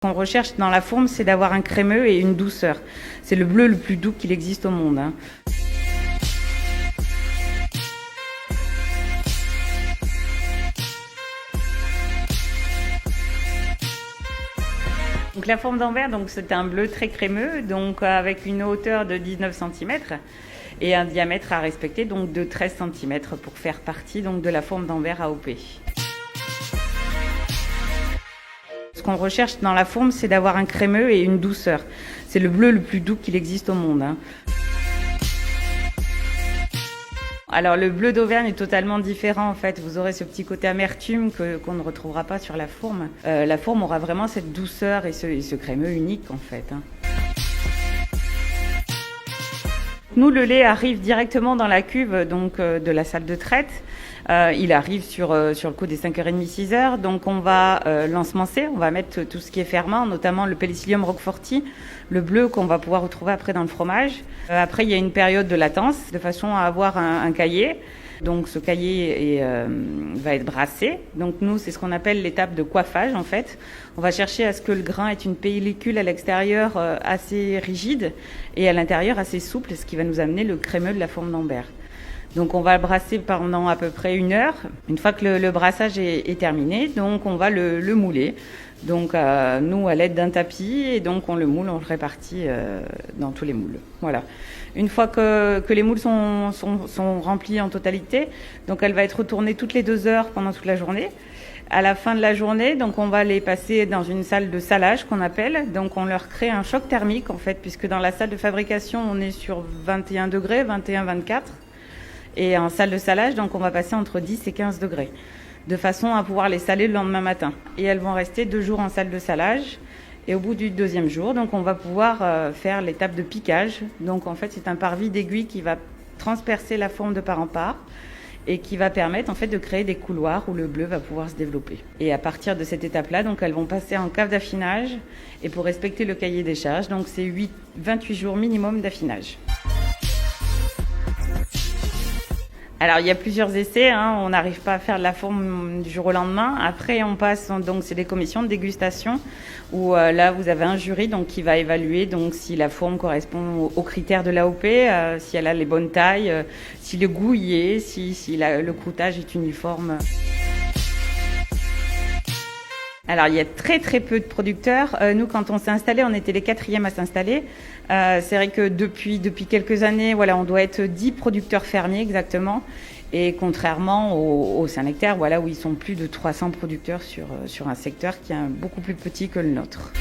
Ce qu'on recherche dans la fourme, c'est d'avoir un crémeux et une douceur. C'est le bleu le plus doux qu'il existe au monde. Donc la forme d'Anvers, c'est un bleu très crémeux, avec une hauteur de 19 cm et un diamètre à respecter de 13 cm pour faire partie de la forme d'Anvers AOP. Ce qu'on recherche dans la fourme, c'est d'avoir un crémeux et une douceur. C'est le bleu le plus doux qu'il existe au monde. Alors le bleu d'Auvergne est totalement différent en fait. Vous aurez ce petit côté amertume qu'on ne retrouvera pas sur la fourme. La fourme aura vraiment cette douceur et ce crémeux unique en fait. Nous, le lait arrive directement dans la cuve de la salle de traite. Il arrive sur le coup des 5h30, 6h. Donc on va l'ensemencer, on va mettre tout ce qui est ferment, notamment le Penicillium roqueforti, le bleu qu'on va pouvoir retrouver après dans le fromage. Après, il y a une période de latence de façon à avoir un caillé. Donc ce caillé va être brassé. Donc nous, c'est ce qu'on appelle l'étape de coiffage en fait. On va chercher à ce que le grain ait une pellicule à l'extérieur assez rigide et à l'intérieur assez souple, ce qui va nous amener le crémeux de la forme d'Anvers. Donc on va le brasser pendant à peu près 1 heure. Une fois que le brassage est terminé, donc on va le mouler. Donc nous à l'aide d'un tapis et donc on le moule, on le répartit dans tous les moules. Voilà. Une fois que les moules sont remplis en totalité, donc elle va être retournée toutes les 2 heures pendant toute la journée. À la fin de la journée, donc on va les passer dans une salle de salage qu'on appelle. Donc on leur crée un choc thermique en fait, puisque dans la salle de fabrication on est sur 21 degrés, 21-24. Et en salle de salage, donc on va passer entre 10 et 15 degrés, de façon à pouvoir les saler le lendemain matin. Et elles vont rester 2 jours en salle de salage. Et au bout du 2e jour, donc on va pouvoir faire l'étape de piquage. Donc en fait, c'est un parvis d'aiguille qui va transpercer la forme de part en part et qui va permettre en fait de créer des couloirs où le bleu va pouvoir se développer. Et à partir de cette étape-là, donc elles vont passer en cave d'affinage. Et pour respecter le cahier des charges, donc c'est 28 jours minimum d'affinage. Alors il y a plusieurs essais, on n'arrive pas à faire de la forme du jour au lendemain. Après on passe, donc c'est des commissions de dégustation où là vous avez un jury qui va évaluer si la forme correspond aux critères de l'AOP, si elle a les bonnes tailles, si le goût y est, si le croûtage est uniforme. Alors il y a très très peu de producteurs. Nous quand on s'est installé, on était les 4e à s'installer. C'est vrai que depuis quelques années, voilà, on doit être 10 producteurs fermiers exactement. Et contrairement au Saint-Nectaire, voilà, où ils sont plus de 300 producteurs sur un secteur qui est beaucoup plus petit que le nôtre.